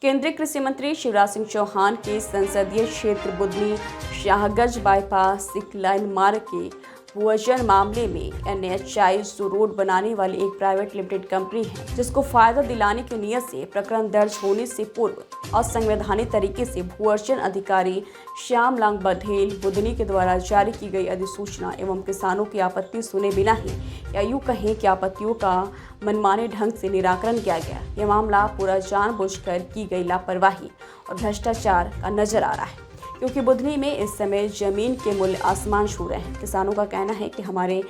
केंद्रीय कृषि मंत्री शिवराज सिंह चौहान के संसदीय क्षेत्र बुधनी शाहगंज बाईपास सिख लाइन मार्ग के भूअर्जन मामले में NHI रोड बनाने वाली एक प्राइवेट लिमिटेड कंपनी है, जिसको फायदा दिलाने की नीयत से प्रकरण दर्ज होने से पूर्व असंवैधानिक तरीके से भूअर्जन अधिकारी श्याम लांग बघेल बुधनी के द्वारा जारी की गई अधिसूचना एवं किसानों की आपत्ति सुने बिना ही या यूँ कहें कि आपत्तियों का मनमाने ढंग से निराकरण किया गया। यह मामला पूरा जानबूझकर की गई लापरवाही और भ्रष्टाचार का नजर आ रहा है, क्योंकि बुधनी में इस समय जमीन के मूल्य आसमान छू रहे हैं। किसानों का कहना है कि हमारे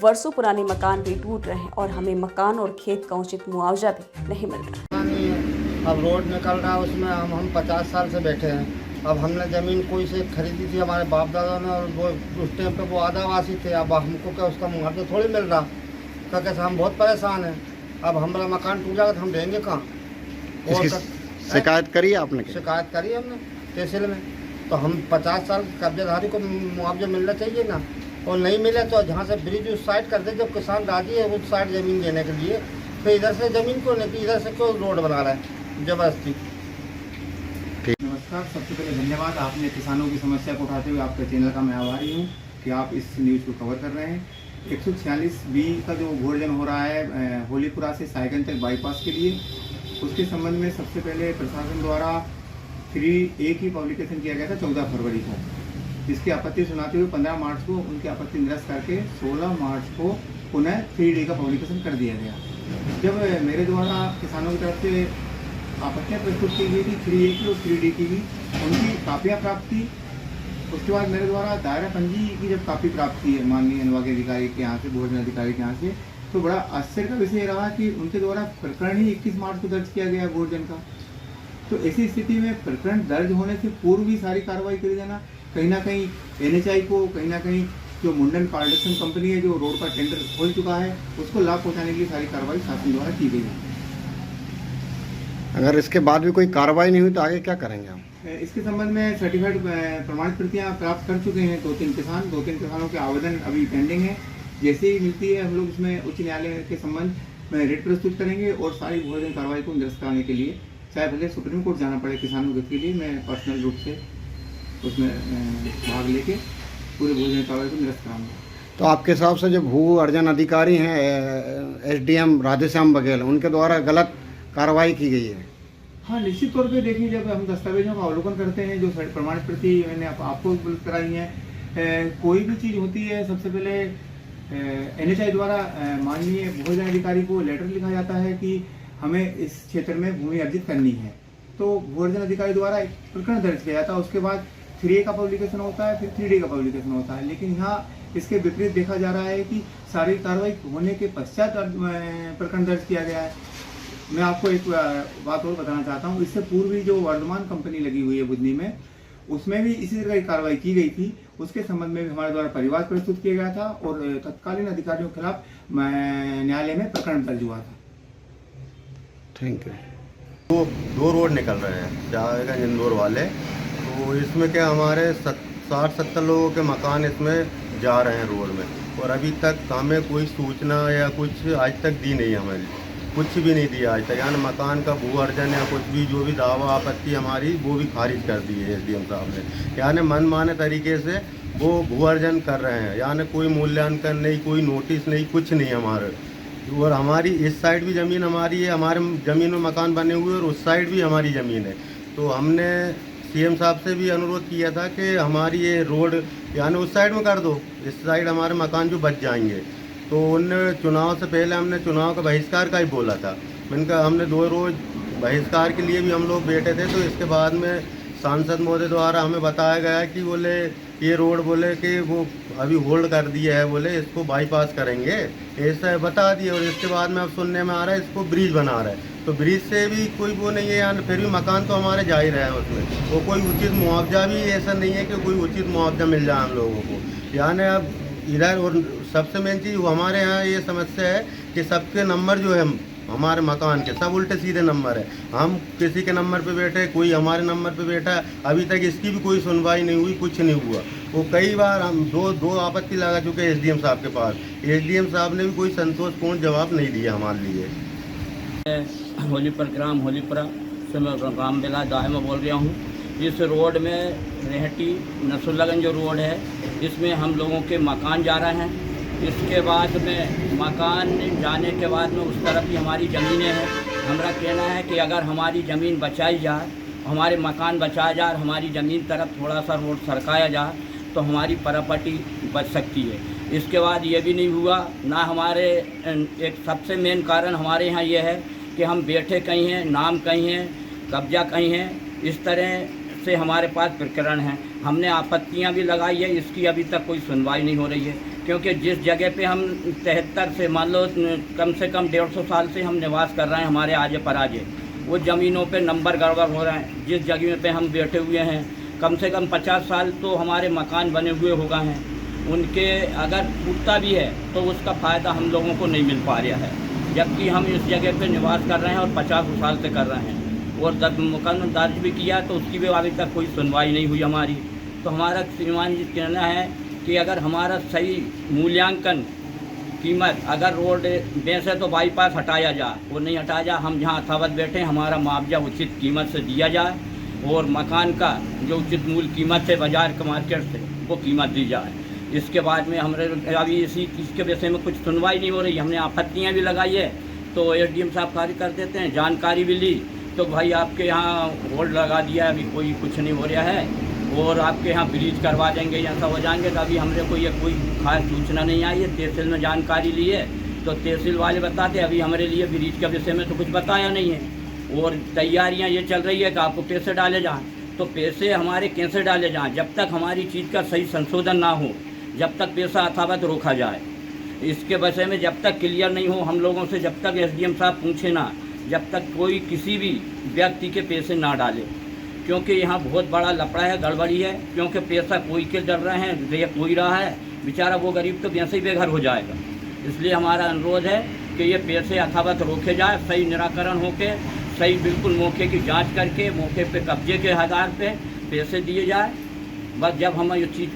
वर्षों पुराने मकान भी टूट रहे हैं और हमें मकान और खेत का उचित मुआवजा भी नहीं मिल रहा। अब रोड निकल रहा है, उसमें हम 50 साल से बैठे हैं। अब हमने ज़मीन कोई से खरीदी थी हमारे बाप दादा ने, और वो उस टाइम पे वो आदिवासी थे। अब हमको क्या उसका मुआवजा थोड़ी मिल रहा, तो कैसे हम बहुत परेशान हैं। अब हमारा मकान टूट जाएगा तो हम देंगे कहाँ? और शिकायत करी आपने? शिकायत करी हमने तहसील में। तो हम 50 साल कब्जेदारी को मुआवजा मिलना चाहिए ना, और नहीं मिले तो जहाँ से ब्रिज उस साइड कर दे। जब किसान राजी है उस साइड ज़मीन देने के लिए, तो इधर से ज़मीन क्यों नहीं, इधर से क्यों रोड बना रहा है जबरदस्ती? नमस्कार, सबसे पहले धन्यवाद। आपने किसानों की समस्या को उठाते हुए आपके चैनल का मैं आभारी हूँ कि आप इस न्यूज़ को कवर कर रहे हैं। 146B का जो भूअर्जन हो रहा है होलीपुरा से साइगंज तक बाईपास के लिए, उसके संबंध में सबसे पहले प्रशासन द्वारा 3A की पब्लिकेशन किया गया था 14 फरवरी को, जिसकी आपत्ति सुनाते हुए 15 मार्च को उनकी आपत्ति निरस्त करके 16 मार्च को पुनः 3D का पब्लिकेशन कर दिया गया। जब मेरे द्वारा किसानों की तरफ से आपत्तियाँ प्रस्तुत की गई थी 3A की और 3D की भी, उनकी कापियाँ प्राप्त थी। उसके बाद मेरे द्वारा दायरा पंजी की जब कापी प्राप्त की है माननीय अनुभागीय अधिकारी के यहाँ से, भूअर्जन अधिकारी के यहाँ से, तो बड़ा आश्चर्य का विषय रहा कि उनके द्वारा प्रकरण ही 21 मार्च को दर्ज किया गया भूअर्जन का। तो ऐसी स्थिति में प्रकरण दर्ज होने से पूर्व भी सारी कार्रवाई करी जाना, कहीं ना कहीं NHI को, कहीं ना कहीं जो मुंडन पार्टिशन कंपनी है जो रोड का टेंडर खोल चुका है, उसको लाभ पहुँचाने के लिए सारी कार्रवाई शासन द्वारा की गई है। अगर इसके बाद भी कोई कार्रवाई नहीं हुई तो आगे क्या करेंगे हम? इसके संबंध में सर्टिफाइड प्रमाणित प्रतियाँ प्राप्त कर चुके हैं 2-3 किसानों के आवेदन अभी पेंडिंग है। जैसे ही मिलती है हम लोग इसमें उच्च न्यायालय के संबंध में रिट प्रस्तुत करेंगे और सारी भूअर्जन कार्रवाई को निरस्त कराने के लिए, चाहे भले सुप्रीम कोर्ट जाना पड़े किसानों के लिए, मैं पर्सनल रूप से उसमें भाग लेके पूरे भूअर्जन कार्रवाई को निरस्त कराऊंगा। तो आपके हिसाब से जो भू अर्जन अधिकारी हैं SDM राधेश्याम बघेल, उनके द्वारा गलत कार्रवाई की गई है? हाँ, निश्चित तौर पे देखिए, जब हम दस्तावेजों का अवलोकन करते हैं, जो प्रमाणित प्रति मैंने आपको उपलब्ध कराई है, कोई भी चीज़ होती है सबसे पहले NHI द्वारा माननीय भूअर्जन अधिकारी को लेटर लिखा जाता है कि हमें इस क्षेत्र में भूमि अर्जित करनी है। तो भूअर्जन अधिकारी द्वारा एक प्रकरण दर्ज किया जाता है, उसके बाद 3A का पब्लिकेशन होता है, फिर 3D का पब्लिकेशन होता है। लेकिन यहाँ इसके विपरीत देखा जा रहा है कि सारी कार्रवाई होने के पश्चात प्रकरण दर्ज किया गया है। मैं आपको एक बात और बताना चाहता हूँ, इससे पूर्व जो वर्धमान कंपनी लगी हुई है बुधनी में, उसमें भी इसी तरह की कार्रवाई की गई थी। उसके संबंध में भी हमारे द्वारा परिवाद प्रस्तुत किया गया था और तत्कालीन अधिकारियों के खिलाफ न्यायालय में प्रकरण दर्ज हुआ था। थैंक दो यू। रोड निकल रहे हैं शाहगंज इंदौर वाले, तो इसमें क्या हमारे 60-70 लोगों के मकान इसमें जा रहे हैं रोड में, और अभी तक हमें कोई सूचना या कुछ आज तक दी नहीं, हमें कुछ भी नहीं दिया आज तक। यानी मकान का भू अर्जन या कुछ भी जो भी दावा आपत्ति हमारी, वो भी खारिज कर दी है SDM साहब ने। यानी मनमाने तरीके से वो भू अर्जन कर रहे हैं, यानी कोई मूल्यांकन नहीं, कोई नोटिस नहीं, कुछ नहीं हमारे। और हमारी इस साइड भी ज़मीन हमारी है, हमारे ज़मीन में मकान बने हुए, और उस साइड भी हमारी ज़मीन है। तो हमने CM साहब से भी अनुरोध किया था कि हमारी ये रोड यानी उस साइड में कर दो, इस साइड हमारे मकान जो बच जाएंगे। तो उन चुनाव से पहले हमने चुनाव का बहिष्कार का ही बोला था। मैंने हमने 2 रोज़ बहिष्कार के लिए भी हम लोग बैठे थे। तो इसके बाद में सांसद महोदय द्वारा हमें बताया गया कि बोले ये रोड बोले कि वो अभी होल्ड कर दिया है, बोले इसको बाईपास करेंगे, ऐसा बता दिए। और इसके बाद में अब सुनने में आ रहा है इसको ब्रिज बना रहा है, तो ब्रिज से भी कोई वो नहीं है, यानी फिर भी मकान तो हमारे जा ही रहे हैं उसमें। वो कोई उचित मुआवजा भी ऐसा नहीं है कि कोई उचित मुआवजा मिल जाए हम लोगों को। यानी अब इधर, और सबसे मेन चीज़ हमारे यहाँ ये समस्या है कि सबके नंबर जो है हमारे मकान के सब उल्टे सीधे नंबर है। हम किसी के नंबर पे बैठे, कोई हमारे नंबर पे बैठा, अभी तक इसकी भी कोई सुनवाई नहीं हुई, कुछ नहीं हुआ। वो कई बार हम दो आपत्ति लगा चुके हैं SDM साहब के पास, SDM साहब ने भी कोई संतोषपूर्ण जवाब नहीं दिया हमारे लिए। होलीपुर ग्राम होलीपुरा से मैं रामबिला दाहिमा बोल रहा हूँ। इस रोड में रेहटी नसरुल्लागंज जो रोड है, इसमें हम लोगों के मकान जा रहे हैं। इसके बाद में मकान जाने के बाद में उस तरफ भी हमारी ज़मीनें हैं। हमारा कहना है कि अगर हमारी ज़मीन बचाई जाए, हमारे मकान बचाया जाए, हमारी ज़मीन तरफ थोड़ा सा रोड सरकाया जाए तो हमारी प्रॉपर्टी बच सकती है। इसके बाद ये भी नहीं हुआ ना, हमारे एक सबसे मेन कारण हमारे यहाँ ये है कि हम बैठे कहीं हैं, नाम कहीं हैं, कब्जा कहीं है, इस तरह से हमारे पास प्रकरण हैं। हमने आपत्तियां भी लगाई है, इसकी अभी तक कोई सुनवाई नहीं हो रही है, क्योंकि जिस जगह पे हम 73 से मान लो कम से कम 150 साल से हम निवास कर रहे हैं, हमारे आजे पराजे वो ज़मीनों पे नंबर गड़बड़ हो रहे हैं। जिस जगह पे हम बैठे हुए हैं कम से कम 50 साल तो हमारे मकान बने हुए हो गए हैं, उनके अगर टूटता भी है तो उसका फ़ायदा हम लोगों को नहीं मिल पा रहा है, जबकि हम इस जगह पे निवास कर रहे हैं और 50 साल से कर रहे हैं और मुकदमा दर्ज भी किया तो उसकी भी अभी तक कोई सुनवाई नहीं हुई हमारी। तो हमारा श्रीमान जी कहना है कि अगर हमारा सही मूल्यांकन कीमत, अगर रोड वैसे तो बाईपास हटाया जाए, वो नहीं हटाया जाए, हम जहाँ अथावत बैठे हमारा मुआवजा उचित कीमत से दिया जाए और मकान का जो उचित मूल कीमत है बाज़ार के मार्केट से वो कीमत दी जाए। इसके बाद में हमारे अभी इसी चीज़ के विषय में कुछ सुनवाई नहीं हो रही। हमने आपत्तियाँ भी लगाई है तो SDM साहब कार्य कर देते हैं, जानकारी भी ली तो भाई आपके यहाँ होल्ड लगा दिया, अभी कोई कुछ नहीं हो रहा है और आपके यहाँ ब्रिज करवा देंगे या सब हो जाएंगे। तो अभी हमने को ये कोई खास सूचना नहीं आई है। तहसील में जानकारी ली है तो तहसील वाले बताते, अभी हमारे लिए ब्रिज के विषय में तो कुछ बताया नहीं है। और तैयारियाँ ये चल रही है कि आपको पैसे डाले जाएँ, तो पैसे हमारे कैसे डाले जाएँ? जब तक हमारी चीज़ का सही संशोधन ना हो, जब तक पैसा अथावत रोका जाए, इसके विषय में जब तक क्लियर नहीं हो हम लोगों से, जब तक SDM साहब पूछे ना, जब तक कोई किसी भी व्यक्ति के पैसे ना डाले, क्योंकि यहाँ बहुत बड़ा लफड़ा है, गड़बड़ी है। क्योंकि पैसा कोई के डर रहे हैं, रे कोई रहा है बेचारा, वो गरीब तो वैसे ही बेघर हो जाएगा। इसलिए हमारा अनुरोध है कि ये पैसे अथावत रोके जाए, सही निराकरण होके, सही बिल्कुल मौके की जांच करके मौके पे कब्जे के आधार पे पैसे दिए जाए। बस जब हम ये चीज़